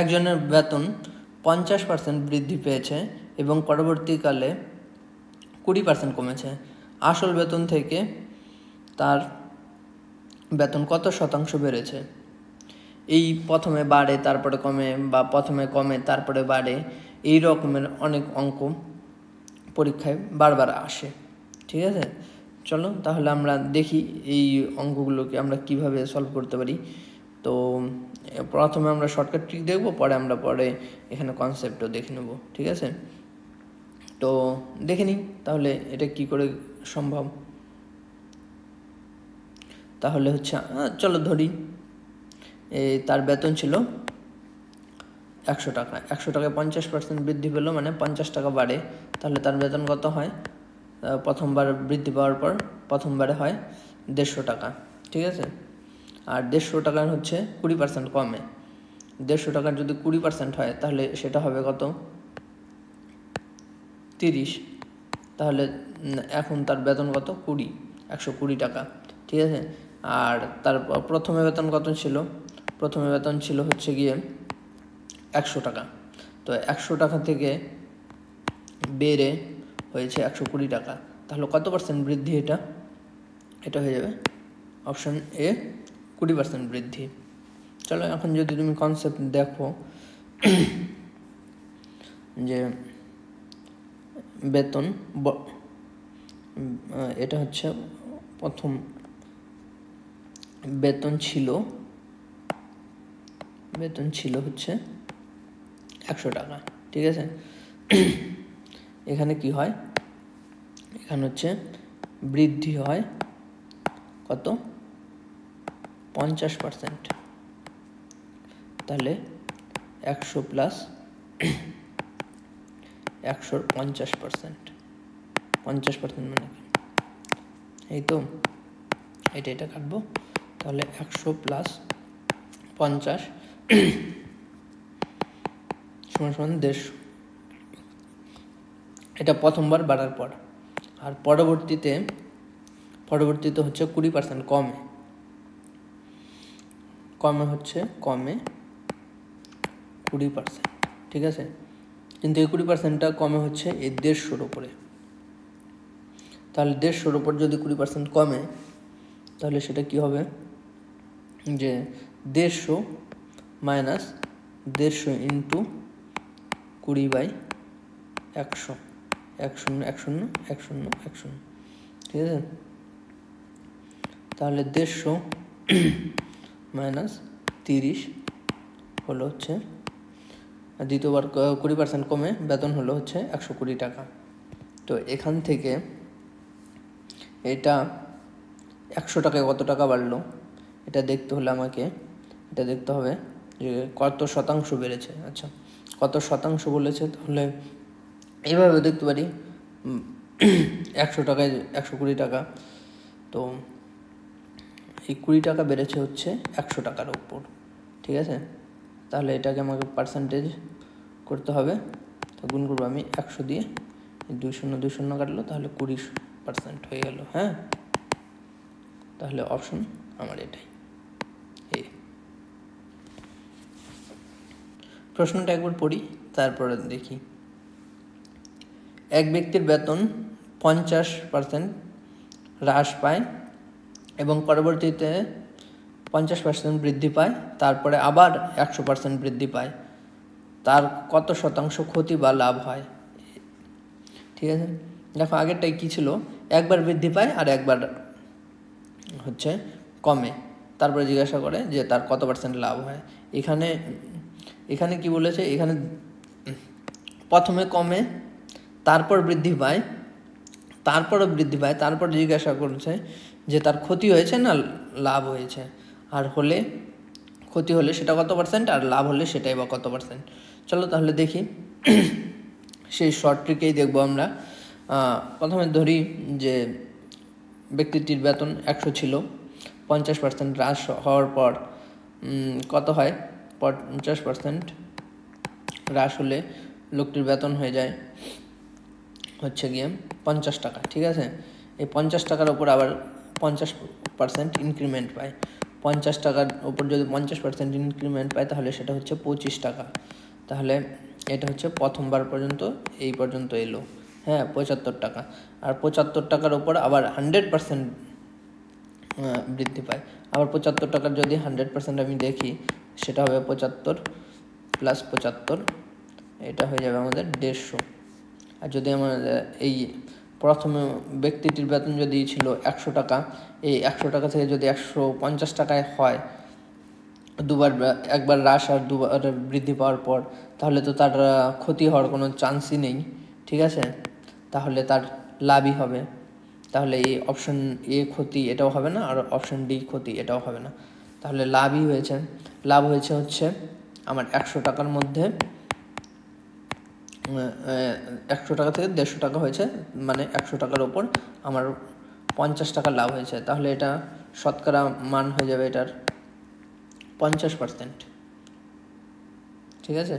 একজনের বেতন 50% বৃদ্ধি পেয়েছে এবং পরবর্তীকালে 20% কমেছে, আসল বেতন থেকে তার বেতন কত শতাংশ বেড়েছে? এই প্রথমে বাড়ে তারপরে কমে, বা প্রথমে কমে তারপরে বাড়ে, এই রকমের অনেক অঙ্ক পরীক্ষায় বারবার আসে। ঠিক আছে, চলো তাহলে আমরা দেখি এই অঙ্কগুলোকে আমরা কিভাবে সলভ করতে পারি। তো প্রথমে আমরা শর্টকাট ট্রিক দেখব, পরে এখানে কনসেপ্টও দেখে নেব। ঠিক আছে, তো দেখে নিই তাহলে এটা কি করে সম্ভব। তাহলে হচ্ছে চলো ধরি তার বেতন ছিল 100 টাকা, 100 টাকায় 50% বৃদ্ধি পেলো, মানে 50 টাকা বাড়ে। তাহলে তার বেতন কত হয়? প্রথমবার বৃদ্ধি পাওয়ার পর প্রথমবারে হয় 150 টাকা। ঠিক আছে, আর 150 টাকার হচ্ছে 20% কমে। 150 টাকার যদি 20% হয় তাহলে সেটা হবে কত? 30। তাহলে এখন তার বেতন কত? 120 টাকা। ঠিক আছে, আর তার প্রথমে বেতন কত ছিল? প্রথমে বেতন ছিল হচ্ছে গিয়ে 100 টাকা। তো 100 টাকা থেকে বেড়ে হয়েছে 120 টাকা। তাহলে কত পার্সেন্ট বৃদ্ধি? এটা হয়ে যাবে অপশন এ, 20% বৃদ্ধি। চলো এখন যদি তুমি কনসেপ্ট দেখো যে বেতন, এটা হচ্ছে প্রথম বেতন ছিল হচ্ছে 100 টাকা। ঠিক আছে, এখানে কি হয়? এখানে হচ্ছে বৃদ্ধি হয় কত? 50%। তাহলে 100 প্লাস 100 50%, 50% মানে কি? এই তো এটা কাটবো। তাহলে 100 প্লাস 50 সমান 150। এটা প্রথমবার বাড়ার পর, আর পরবর্তীতে হচ্ছে 20% কমে 20%। ঠিক আছে, কিন্তু এই 20%টা কমে হচ্ছে এই 150-র উপরে। তাহলে 150-র উপর যদি 20% কমে তাহলে সেটা কি হবে? যে 150 মাইনাস 150 ইন্টু 20/100, 10 10 10 10। ঠিক আছে, তাহলে 150 মাইনাস 30 হলো হচ্ছে, দ্বিতীয়বার 20% কমে বেতন হলো হচ্ছে 120 টাকা। তো এখান থেকে এটা 100 টাকায় কত টাকা বাড়লো এটা দেখতে হলে আমাকে এটা দেখতে হবে যে কত শতাংশ বেড়েছে। আচ্ছা, কত শতাংশ বলেছে, তাহলে এইভাবে দেখতে পারি 100 টাকায় 120 টাকা, তো এই 20 টাকা বেড়েছে হচ্ছে 100 টাকার উপর। ঠিক আছে, তাহলে এটাকে আমাকে পার্সেন্টেজ করতে হবে। তো গুণ করবো আমি 100 দিয়ে, 2 শূন্য কাটলো, তাহলে 20% হয়ে গেল। হ্যাঁ, তাহলে অপশন আমার এটাই। প্রশ্নটা একবার পড়ি, তারপরে দেখি। এক ব্যক্তির বেতন 50% হ্রাস পায় এবং পরবর্তীতে 50% বৃদ্ধি পায়, তারপরে আবার 100% বৃদ্ধি পায়। তার কত শতাংশ ক্ষতি বা লাভ হয়? ঠিক আছে, দেখো আগেরটাই কি ছিল? একবার বৃদ্ধি পায় আর একবার হচ্ছে কমে, তারপরে জিজ্ঞাসা করে যে তার কত পার্সেন্ট লাভ হয়। এখানে কি বলেছে? এখানে প্রথমে কমে, তারপর বৃদ্ধি পায়, তারপরও বৃদ্ধি পায়, তারপর জিজ্ঞাসা করছে যে তার ক্ষতি হয়েছে না লাভ হয়েছে, আর ক্ষতি হলে সেটা কত পার্সেন্ট, আর লাভ হলে সেটাই বা কত পার্সেন্ট। চলো তাহলে দেখি, সেই শর্ট ট্রিকেই দেখবো আমরা। প্রথমে ধরি যে ব্যক্তিটির বেতন 100 ছিল, 50% হ্রাস হওয়ার পর কত হয়? 50% হ্রাস হলে লোকটির বেতন হয়ে যায় হচ্ছে গিয়ে 50 টাকা। ঠিক আছে, এই 50 টাকার ওপর আবার 50% ইনক্রিমেন্ট পায়। 50 টাকার উপর যদি 50% ইনক্রিমেন্ট পায় তাহলে সেটা হচ্ছে 25 টাকা। তাহলে এটা হচ্ছে প্রথমবার পর্যন্ত এই পর্যন্ত এলো, হ্যাঁ 75 টাকা। আর 75 টাকার উপর আবার 100% বৃদ্ধি পায়। আবার 75 টাকার যদি 100% আমি দেখি সেটা হবে 75 প্লাস 75, এটা হয়ে যাবে আমাদের 150। আর যদি আমাদের এই প্রথম ব্যক্তিটির বেতন যদি ছিল 100 টাকা, এই 100 টাকা থেকে যদি 150 টাকায় হয়, একবার হ্রাস আর দুবার বৃদ্ধি পাওয়ার পর, তাহলে তো তার ক্ষতি হওয়ার কোনো চান্সই নেই, ঠিক আছে? তাহলে তার লাভই হবে। তাহলে এই অপশন এ ক্ষতি এটাও হবে না, আর অপশন ডি ক্ষতি এটাও হবে না। তাহলে লাভই হয়েছে। লাভ হয়েছে হচ্ছে আমার 100 টাকার মধ্যে 100 টাকা থেকে 150 টাকা হয়েছে, মানে 100 টাকার ওপর আমার 50 টাকা লাভ হয়েছে। তাহলে এটা শতকরা মান হয়ে যাবে এটার 50%, ঠিক আছে?